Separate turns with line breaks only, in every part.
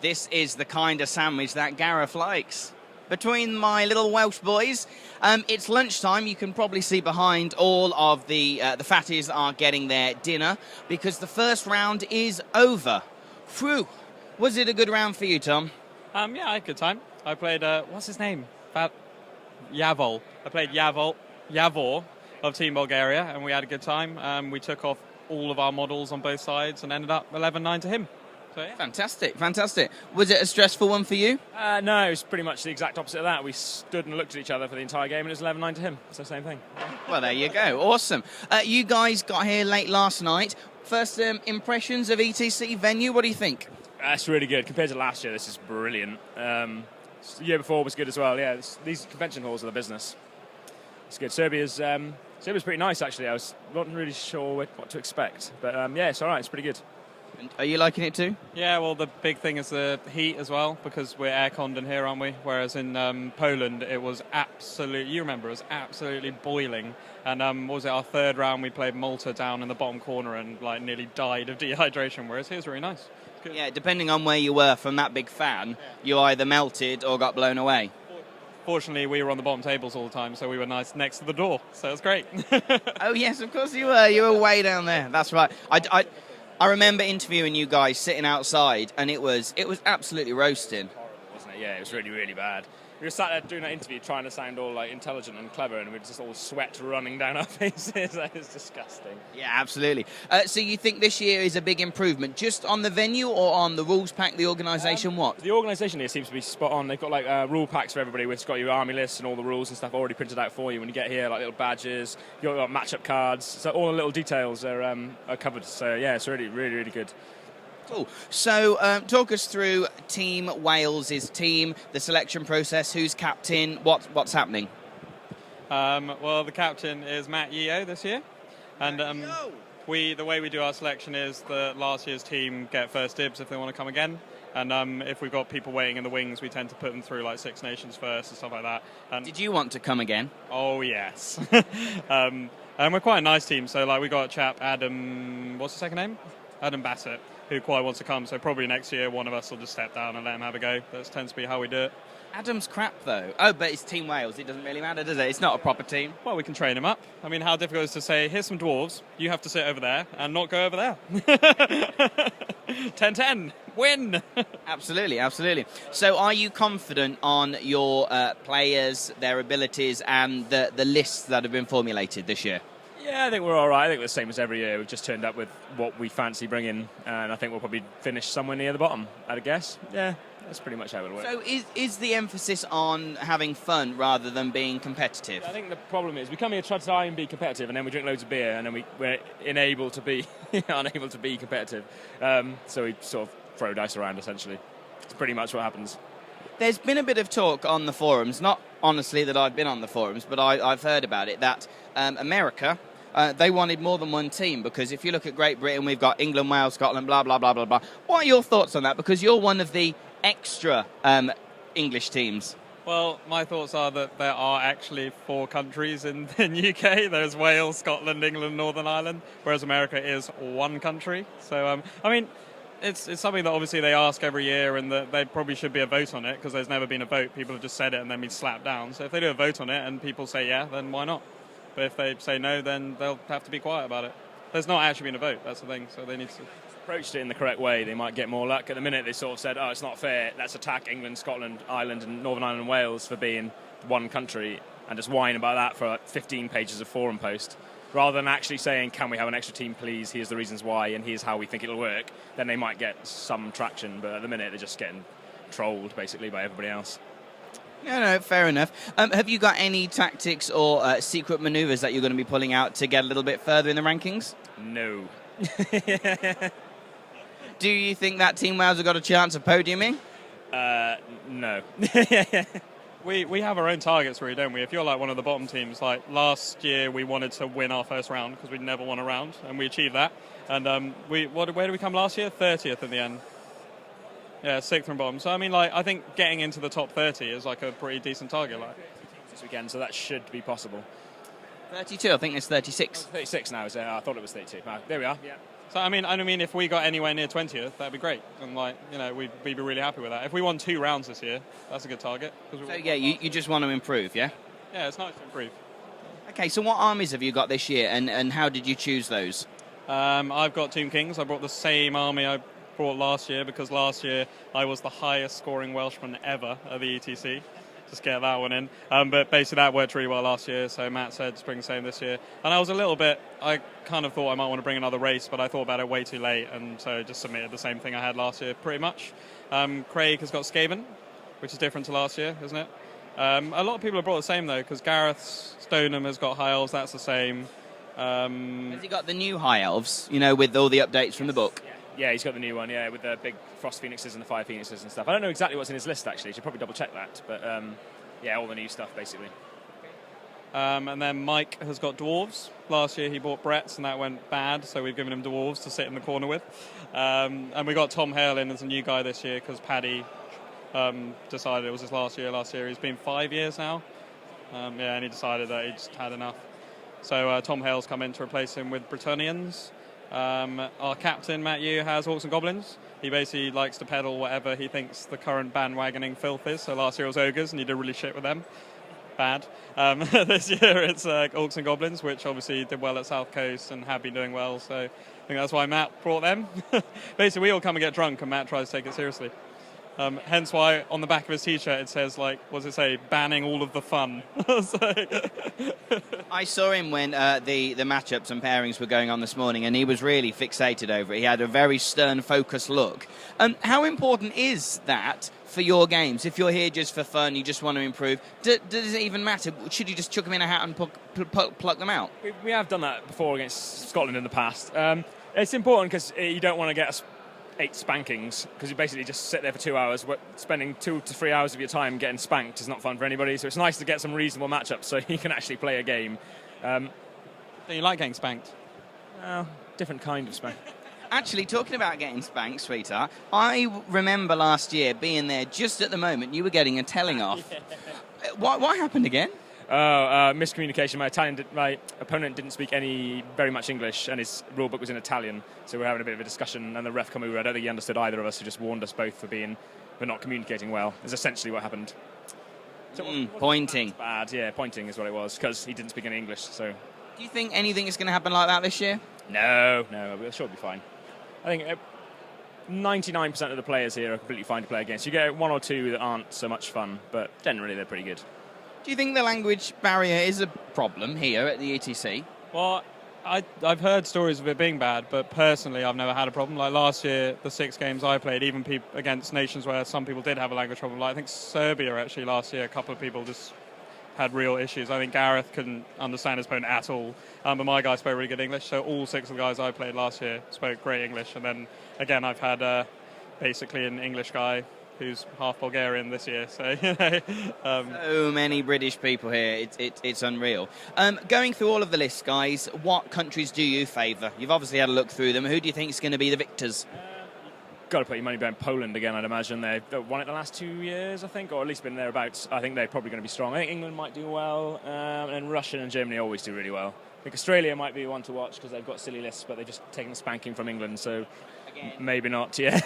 This is the kind of sandwich that Gareth likes. Between my little Welsh boys, it's lunchtime. You can probably see behind all of the fatties are getting their dinner because the first round is over. Phew. Was it a good round for you, Tom?
Yeah, I had a good time. I played, what's his name? Yavol. I played Yavor of Team Bulgaria, and we had a good time. We took off all of our models on both sides and ended up 11-9 to him. So, yeah.
Fantastic. Was it a stressful one for you?
No, it was pretty much the exact opposite of that. We stood and looked at each other for the entire game, and it was 11-9 to him. So same thing.
Well, there you go. Awesome. You guys got here late last night. First impressions of ETC venue, what do you think?
It's really good. Compared to last year, this is brilliant. The year before was good as well. Yeah, these convention halls are the business. It's good. Serbia's pretty nice, actually. I was not really sure what to expect. But, yeah, it's all right. It's pretty good.
And are you liking it too?
Yeah, well, the big thing is the heat as well, because we're air-conned in here, aren't we? Whereas in Poland, it was absolutely boiling. And what was it, our third round, we played Malta down in the bottom corner and nearly died of dehydration, whereas here's really nice.
Yeah, depending on where you were from that big fan, you either melted or got blown away.
Fortunately, we were on the bottom tables all the time, so we were nice next to the door, so it was great.
Oh, yes, of course you were. You were way down there. That's right. I remember interviewing you guys sitting outside, and it was absolutely roasting.
Wasn't it? Yeah, it was really, really bad. We were sat there doing that interview trying to sound all intelligent and clever, and we just all sweat running down our faces. It was disgusting.
Yeah, absolutely. So you think this year is a big improvement, just on the venue or on the rules pack, the organisation, what?
The organisation here seems to be spot on. They've got rule packs for everybody, which has got your army lists and all the rules and stuff already printed out for you when you get here, like little badges, you've got match-up cards, so all the little details are covered. So yeah, it's really, really, really good.
Cool. So talk us through Team Wales' team, the selection process, who's captain, what's happening?
Well, the captain is Matt Yeo this year. And the way we do our selection is that last year's team get first dibs if they want to come again. And if we've got people waiting in the wings, we tend to put them through Six Nations first and stuff like that. And
did you want to come again?
Oh, yes. And we're quite a nice team. So we got a chap, Adam, what's his second name? Adam Bassett, who quite wants to come, so probably next year one of us will just step down and let him have a go. That tends to be how we do it.
Adam's crap, though. Oh, but it's Team Wales. It doesn't really matter, does it? It's not a proper team.
Well, we can train him up. I mean, how difficult is it to say, here's some dwarves, you have to sit over there and not go over there. 10-10, win!
Absolutely. So are you confident on your players, their abilities, and the lists that have been formulated this year?
Yeah, I think we're all right. I think we're the same as every year. We've just turned up with what we fancy bringing, and I think we'll probably finish somewhere near the bottom, I'd guess. Yeah, that's pretty much how it'll work.
So is the emphasis on having fun rather than being competitive?
I think the problem is we come here to try and be competitive, and then we drink loads of beer, and then we're unable to be competitive. So we sort of throw dice around, essentially. It's pretty much what happens.
There's been a bit of talk on the forums, not honestly that I've been on the forums, but I've heard about it, that America... they wanted more than one team, because if you look at Great Britain, we've got England, Wales, Scotland, blah, blah, blah, blah, blah. What are your thoughts on that? Because you're one of the extra English teams.
Well, my thoughts are that there are actually 4 countries in the UK. There's Wales, Scotland, England, Northern Ireland, whereas America is one country. So, I mean, it's something that obviously they ask every year, and that there probably should be a vote on it, because there's never been a vote. People have just said it and then been slapped down. So if they do a vote on it and people say yeah, then why not? But if they say no, then they'll have to be quiet about it. There's not actually been a vote, that's the thing, so they need to...
Approached it in the correct way, they might get more luck. At the minute, they sort of said, oh, it's not fair, let's attack England, Scotland, Ireland, and Northern Ireland and Wales for being one country, and just whine about that for 15 pages of forum post. Rather than actually saying, can we have an extra team, please, here's the reasons why, and here's how we think it'll work, then they might get some traction, but at the minute, they're just getting trolled, basically, by everybody else.
No, fair enough. Have you got any tactics or secret manoeuvres that you're going to be pulling out to get a little bit further in the rankings?
No.
Do you think that Team Wales have got a chance of podiuming?
No.
We have our own targets, really, don't we? If you're one of the bottom teams, last year we wanted to win our first round because we'd never won a round, and we achieved that. And where did we come last year? 30th in the end. Yeah, 6th from bottom. So, I mean, I think getting into the top 30 is a pretty decent target.
This weekend, so that should be possible.
32, I think it's 36.
36 now, is it? I thought it was 32. There we are. Yeah.
So I mean, if we got anywhere near 20th, that'd be great, and we'd be really happy with that. If we won 2 rounds this year, that's a good target.
So yeah, you just want to improve, yeah?
Yeah, it's nice to improve.
Okay, so what armies have you got this year, and how did you choose those?
I've got Tomb Kings. I brought the same army I brought last year, because last year I was the highest scoring Welshman ever at the ETC. Just get that one in. But basically that worked really well last year, so Matt said spring same this year. And I kind of thought I might want to bring another race, but I thought about it way too late, and so just submitted the same thing I had last year, pretty much. Craig has got Skaven, which is different to last year, isn't it? A lot of people have brought the same, though, because Gareth Stoneham has got High Elves, that's the same.
Has he got the new High Elves, with all the updates from the book?
Yeah, he's got the new one, with the big Frost Phoenixes and the Fire Phoenixes and stuff. I don't know exactly what's in his list, actually. Should probably double-check that. But, all the new stuff, basically.
And then Mike has got Dwarves. Last year he bought Brett's, and that went bad, so we've given him Dwarves to sit in the corner with. And we got Tom Hale in as a new guy this year, because Paddy decided it was his last year. Last year he's been 5 years now. And he decided that he just had enough. So Tom Hale's come in to replace him with Bretonnians. Our captain, Matt Yu, has Orcs and Goblins. He basically likes to peddle whatever he thinks the current bandwagoning filth is. So last year it was Ogres, and he did really shit with them. Bad. This year it's Orcs and Goblins, which obviously did well at South Coast and have been doing well. So I think that's why Matt brought them. Basically, we all come and get drunk, and Matt tries to take it seriously. Hence why on the back of his T-shirt it says, what does it say? Banning all of the fun.
I saw him when the matchups and pairings were going on this morning, and he was really fixated over it. He had a very stern, focused look. How important is that for your games? If you're here just for fun, you just want to improve, does it even matter? Should you just chuck them in a hat and pluck them out?
We have done that before against Scotland in the past. It's important because you don't want to get 8 spankings, because you basically just sit there for 2 hours. Spending 2 to 3 hours of your time getting spanked is not fun for anybody, so it's nice to get some reasonable matchups so you can actually play a game.
Do you like getting spanked?
Different kind of spank.
Actually, talking about getting spanked, sweetheart, I remember last year being there just at the moment you were getting a telling off. Yeah. What happened again?
Miscommunication. My opponent didn't speak very much English, and his rule book was in Italian, so we were having a bit of a discussion, and the ref come over. I don't think he understood either of us, who just warned us both for not communicating well. Is essentially what happened. So
pointing.
Bad, yeah, pointing is what it was, because he didn't speak any English. So,
do you think anything is going to happen like that this year?
No, we'll sure be fine. I think 99% of the players here are completely fine to play against. You get 1 or 2 that aren't so much fun, but generally they're pretty good.
Do you think the language barrier is a problem here at the ETC?
Well, I've heard stories of it being bad, but personally I've never had a problem. Like last year, the 6 games I played, even against nations where some people did have a language problem. Like I think Serbia actually last year, a couple of people just had real issues. I think Gareth couldn't understand his opponent at all, but my guy spoke really good English, so all 6 of the guys I played last year spoke great English. And then again, I've had basically an English guy who's half Bulgarian this year, so
so many British people here. It's unreal. Going through all of the lists, guys, what countries do you favour? You've obviously had a look through them. Who do you think is going to be the victors?
Got to put your money behind Poland again, I'd imagine. They've won it the last 2 years, I think, or at least been thereabouts. I think they're probably going to be strong. I think England might do well, and Russia and Germany always do really well. I think Australia might be one to watch because they've got silly lists, but they've just taken a spanking from England, so maybe not. Yeah,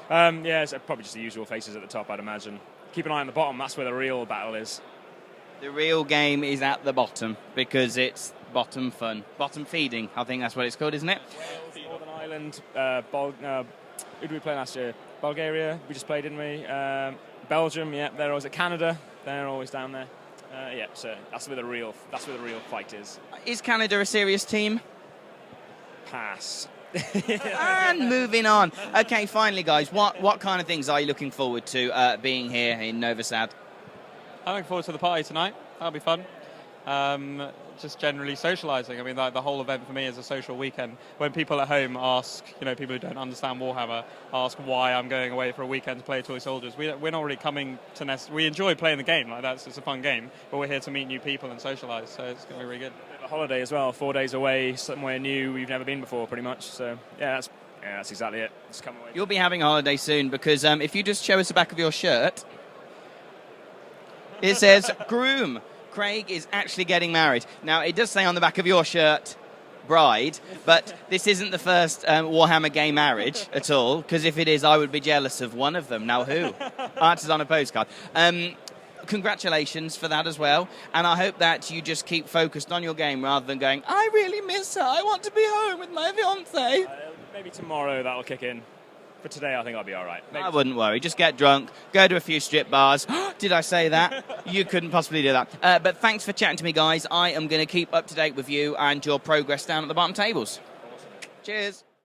it's probably just the usual faces at the top, I'd imagine. Keep an eye on the bottom. That's where the real battle is.
The real game is at the bottom because it's bottom fun, bottom feeding. I think that's what it's called, isn't it?
Wales, Northern Ireland, who did we play last year? Bulgaria, we just played, didn't we? Belgium, they're always at Canada. They're always down there. So that's where the real fight is.
Is Canada a serious team?
Pass.
And moving on. Okay, finally, guys, what kind of things are you looking forward to being here in Novi Sad?
I'm looking forward to the party tonight. That'll be fun. Just generally socialising. I mean, the whole event for me is a social weekend. When people at home ask, people who don't understand Warhammer, ask why I'm going away for a weekend to play Toy Soldiers, we're not really coming to we enjoy playing the game, it's a fun game, but we're here to meet new people and socialise, so it's going to be really good.
A holiday as well, 4 days away, somewhere new we've never been before, pretty much. So that's exactly it. Just come away.
You'll be having a holiday soon because if you just show us the back of your shirt, it says groom. Craig is actually getting married. Now, it does say on the back of your shirt, bride, but this isn't the first Warhammer gay marriage at all, because if it is, I would be jealous of one of them. Now who? Answers on a postcard. Congratulations for that as well, and I hope that you just keep focused on your game rather than going, I really miss her, I want to be home with my fiancé.
Maybe tomorrow that'll kick in. For today, I think I'll be all right.
I wouldn't worry. Just get drunk, go to a few strip bars. Did I say that? You couldn't possibly do that. But thanks for chatting to me, guys. I am going to keep up to date with you and your progress down at the bottom tables. Awesome. Cheers.